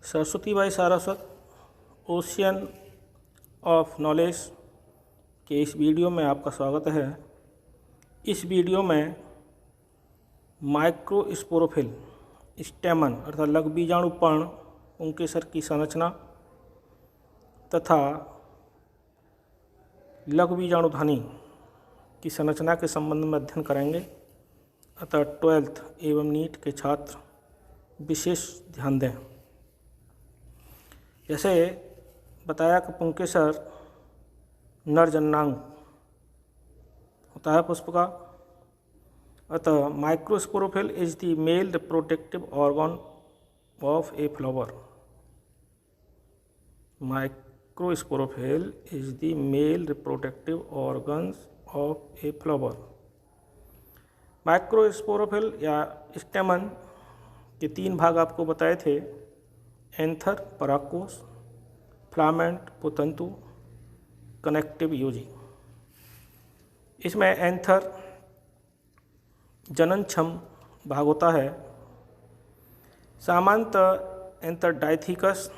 Saraswati by Saraswat ocean of knowledge के इस video में आपका स्वागत है। इस वीडियो में माइक्रोस्पोरोफिल स्टेमन अर्थात लघु बीजाणु पर्ण पुंकेसर की संरचना तथा लघु बीजाणुधानी की संरचना के संबंध में अध्ययन करेंगे। अतः 12th एवं नीट के छात्र विशेष ध्यान दें। जैसे बताया कि पुंकेसर नर जननांग होता है पुष्प का। अतः microsporophyll is the male reproductive organ of a flower. Microsporophyll is the male reproductive organs of a flower. Microsporophyll या स्टेमन के 3 भाग आपको बताए थे: एंथर परागकोश, फिलामेंट पोतंतु, कनेक्टिव योजी। इसमें एंथर जननक्षम भाग होता है। सामान्यतः एंथर डाइथिकस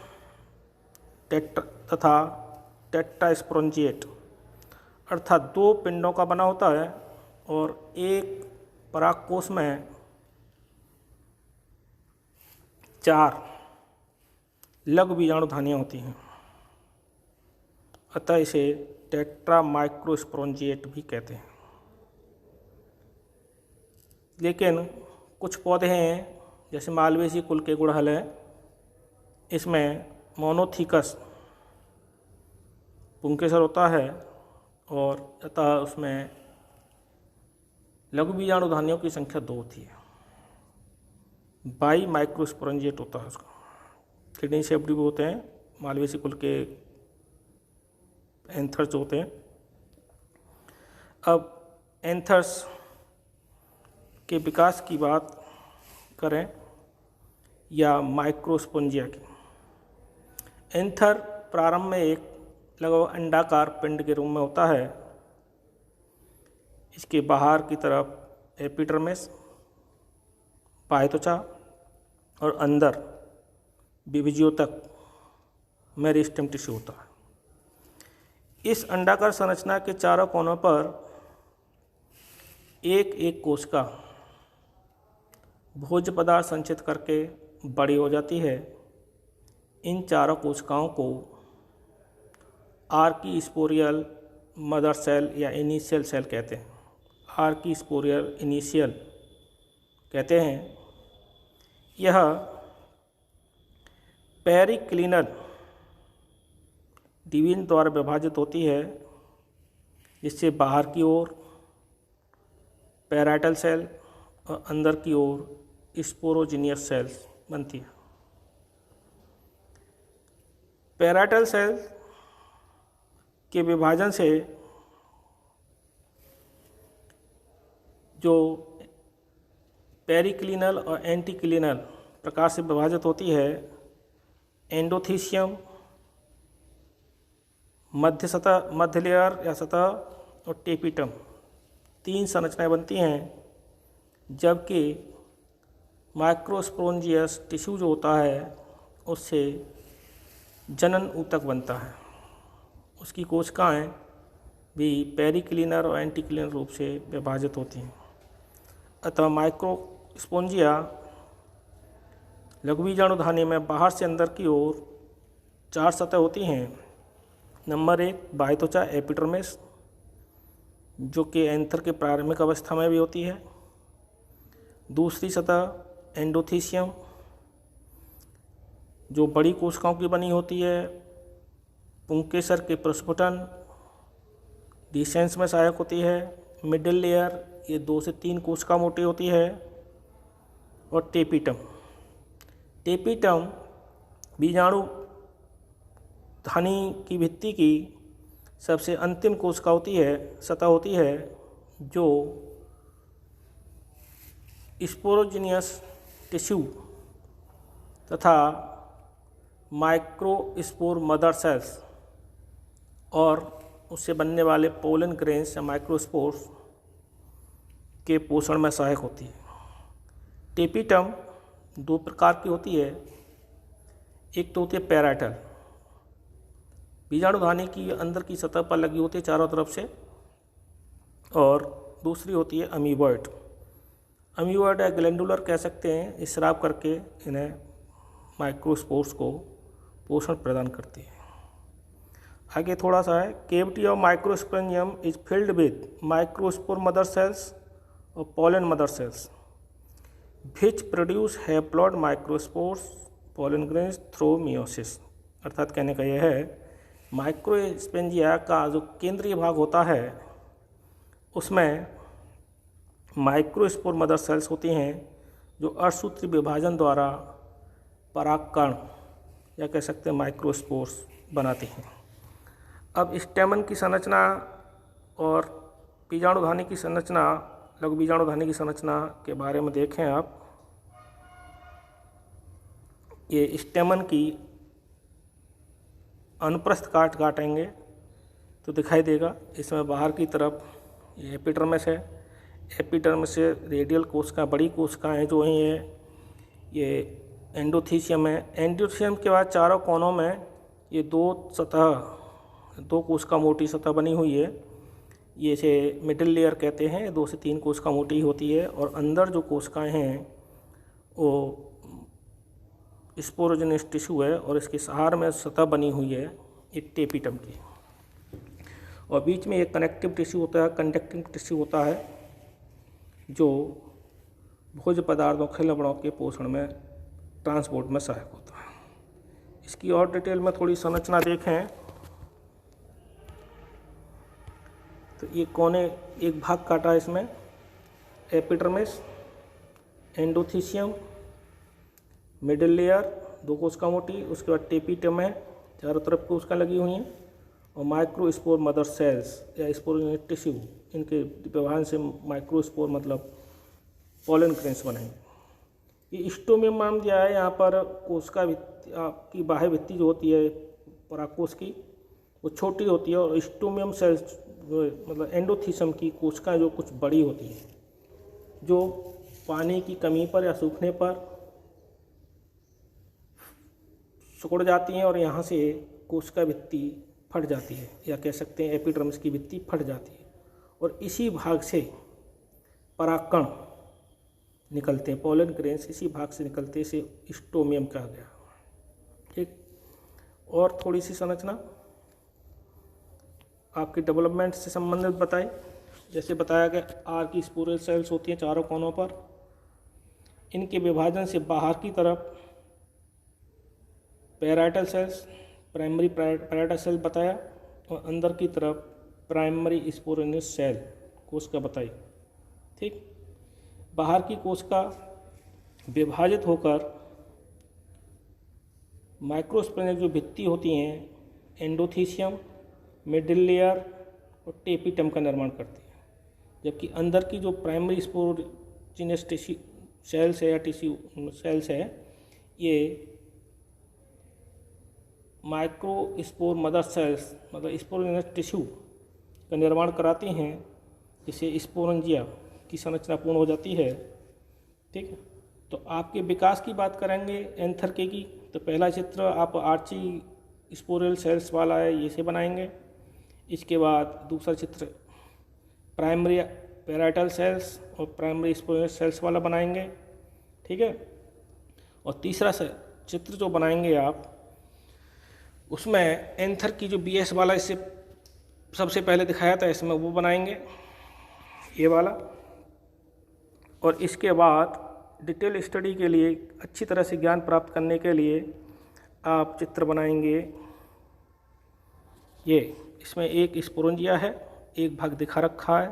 तथा टेट्रास्पोरेंजिएट अर्थात 2 पिंडों का बना होता है और एक परागकोश में 4 लघु बीजाणुधानियाँ होती हैं। अतः इसे टेट्रा माइक्रोस्पोरेंजिएट भी कहते हैं। लेकिन कुछ पौधे हैं जैसे मालवेसी कुल के गुड़हल है, इसमें मोनोथिकस पुंकेसर होता है और अतः उसमें लघु बीजाणुधानियों की संख्या 2 होती है। बाई माइक्रोस्पोरेंजिएट होता है उसका। किडनी शेप्ड भी होते हैं मालवेसी कुल के एंथर्स होते हैं। अब एंथर्स के विकास की बात करें या माइक्रोस्पोंजिया की। एंथर प्रारंभ में एक लगभग अंडाकार पिंड के रूप में होता है। इसके बाहर की तरफ एपिडर्मिस बाह्यत्वचा और अंदर विभिज्योतक मेरिस्टेम टिश्यू होता है। इस अंडाकार संरचना के चारों कोनों पर एक एक कोशिका भोज्य पदार्थ संचित करके बड़ी हो जाती है। इन चारों कोशिकाओं को आर्कीस्पोरियल मदर सेल या इनिशियल सेल कहते हैं। आर्कीस्पोरियल इनिशियल कहते हैं। यह पेरिक्लिनल डिवीजन द्वारा विभाजित होती है, जिससे बाहर की ओर पैराइटल सेल और अंदर की ओर स्पोरोजिनियस सेल्स बनती है। पैराइटल सेल के विभाजन से जो पेरिक्लिनल और एंटीक्लिनल प्रकार से विभाजित होती है, एंडोथीसियम मध्य लेयर या सतह और टेपिटम 3 संरचनाएं बनती हैं। जबकि माइक्रोस्पोरेंजियस टिश्यू जो होता है उससे जनन ऊतक बनता है। उसकी कोशिकाएं भी पेरिक्लिनल और एंटीक्लिनल रूप से विभाजित होती हैं। अतः माइक्रोस्पोंजिया लघु बीजाणुधानी में बाहर से अंदर की ओर 4 सतह होती हैं। नंबर 1 बाह्यत्वचा एपिडर्मिस, जो कि एंथर के प्रारंभिक अवस्था में भी होती है। दूसरी सतह एंडोथीसियम, जो बड़ी कोशिकाओं की बनी होती है। पुंकेसर के प्रस्फुटन डिसेंस में सहायक होती है। मिडिल लेयर ये 2 से 3 कोशिका मोटी होती है। और टेपिटम बीजाणु धानी की भित्ति की सबसे अंतिम कोशिका होती है, सतह होती है, जो स्पोरोजिनियस टिश्यू तथा माइक्रोस्पोर मदर सेल्स और उससे बनने वाले पोलन ग्रेन्स या माइक्रोस्पोर्स के पोषण में सहायक होती है। टेपिटम 2 प्रकार की होती है। एक तो होती है पैराइटल, बीजाणुधानी की अंदर की सतह पर लगी होती है चारों तरफ से, और दूसरी होती है अमीबॉइड। अमीबॉइड या ग्लैंडुलर कह सकते हैं, स्राव करके इन्हें माइक्रोस्पोर्स को पोषण प्रदान करती है। आगे थोड़ा सा है, cavity of microsporangium is filled with microspore mother cells और pollen mother cells which produce haploid microspores pollen grains through meiosis. अर्थात कहने का यह है, माइक्रोस्पोरेंजिया का जो केंद्रीय भाग होता है उसमें माइक्रोस्पोर मदर सेल्स होती हैं जो अर्धसूत्रीय विभाजन द्वारा परागकण या कह सकते हैं माइक्रोस्पोर्स बनाती हैं। अब स्टेमन की संरचना और बीजाणुधानी की संरचना, लघु बीजाणुधानी की संरचना के बारे में देखें आप। ये स्टेमन की अनुप्रस्थ काटेंगे तो दिखाई देगा, इसमें बाहर की तरफ ये एपिडर्मिस है, एपिडर्मिस से रेडियल कोशिका, बड़ी कोशिकाएँ जो ही है, ये एंडोथीसियम है। एंडोथीसियम के बाद चारों कोनों में ये दो कोशिका मोटी सतह बनी हुई है, ये इसे मिडिल लेयर कहते हैं। 2 से 3 कोशिका मोटी होती है, और अंदर जो कोशिकाएं हैं वो स्पोरोजेनस टिश्यू है, और इसके सहार में सतह बनी हुई है एक टेपिटम की, और बीच में एक कनेक्टिव टिश्यू होता है, कंडक्टिंग टिश्यू होता है, जो भोज्य पदार्थों के लवणों के पोषण में, ट्रांसपोर्ट में सहायक होता है। इसकी और डिटेल में थोड़ी संरचना देखें तो ये कोने एक भाग काटा है इसमें, एपिडर्मिस, एंडोथीसियम, मिडिल लेयर 2 कोशिका मोटी, उसके बाद टेपिटम है, चारों तरफ कोशिका लगी हुई हैं, और माइक्रोस्पोर मदर सेल्स या स्पोरोजेनिक टिश्यू, इनके विभाजन से माइक्रोस्पोर मतलब पॉलन ग्रेन्स बनेंगे। ये स्टोमियम नाम दिया है यहाँ पर। कोशिका की बाह्य भित्ति जो होती है परागकोश की, वो छोटी होती है, और स्टोमियम सेल्स मतलब एंडोथीसियम की कोशिकाएं जो कुछ बड़ी होती है, जो पानी की कमी पर या सूखने पर सिकुड़ जाती हैं, और यहाँ से कोशिका भित्ति फट जाती है, या कह सकते हैं एपिडर्मिस की भित्ति फट जाती है, और इसी भाग से परागकण निकलते हैं, पॉलन ग्रेन्स इसी भाग से निकलते, इसे स्टोमियम कहा गया। ठीक, और थोड़ी सी संरचना आपकी डेवलपमेंट से संबंधित बताई। जैसे बताया गया, आर की स्पोरल सेल्स होती हैं चारों कोनों पर, इनके विभाजन से बाहर की तरफ parietal cells, primary parietal cell बताया, और अंदर की तरफ प्राइमरी स्पोरेनियस सेल कोशिका बताई। ठीक, बाहर की कोशिका विभाजित होकर माइक्रोस्पोरेंजियम जो भित्ति होती हैं, एंडोथीसियम, मिडिल लेयर और टेपिटम का निर्माण करती है, जबकि अंदर की जो प्राइमरी स्पोरोजेनस टिश्यू सेल्स है या टिश्यू सेल्स है, ये माइक्रोस्पोर मदर सेल्स मतलब स्पोरोजेनस टिश्यू का निर्माण कराती हैं, जिससे स्पोरेंजिया की संरचना पूर्ण हो जाती है। ठीक, तो आपके विकास की बात करेंगे एंथर के की, तो पहला चित्र आप आर्ची स्पोरल सेल्स वाला है, ये से बनाएंगे। इसके बाद दूसरा चित्र प्राइमरी पैराइटल सेल्स और प्राइमरी स्पोरेनियस सेल्स वाला बनाएंगे। ठीक है, और तीसरा चित्र जो बनाएंगे आप, उसमें एंथर की जो बीएस वाला इससे सबसे पहले दिखाया था, इसमें वो बनाएंगे, ये वाला। और इसके बाद डिटेल स्टडी के लिए, अच्छी तरह से ज्ञान प्राप्त करने के लिए आप चित्र बनाएंगे ये। इसमें एक स्पोरेंजिया है, एक भाग दिखा रखा है,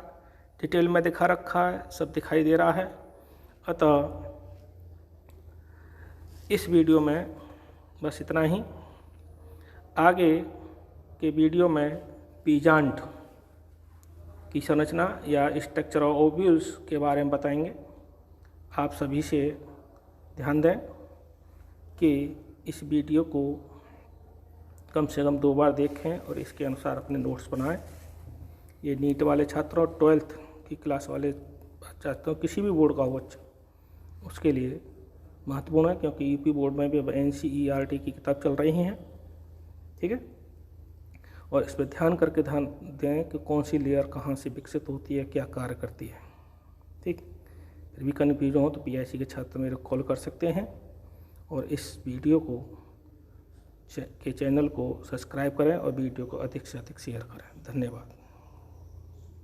डिटेल में दिखा रखा है, सब दिखाई दे रहा है। अतः इस वीडियो में बस इतना ही। आगे के वीडियो में पीजांट की संरचना या स्ट्रक्चर ऑफ ओव्यूल्स के बारे में बताएंगे। आप सभी से ध्यान दें कि इस वीडियो को कम से कम 2 बार देखें और इसके अनुसार अपने नोट्स बनाएं। ये नीट वाले छात्रों और 12th की क्लास वाले छात्रों, किसी भी बोर्ड का हो बच्चा, उसके लिए महत्वपूर्ण है, क्योंकि यूपी बोर्ड में भी अब NCERT की किताब चल रही हैं। ठीक है, और इस पर ध्यान दें कि कौन सी लेयर कहाँ से विकसित होती है, क्या कार्य करती है। ठीक, फिर भी कन्फ्यूजन हो तो PIC के छात्र मेरे कॉल कर सकते हैं। और इस वीडियो को चैनल को सब्सक्राइब करें और वीडियो को अधिक से अधिक शेयर करें। धन्यवाद।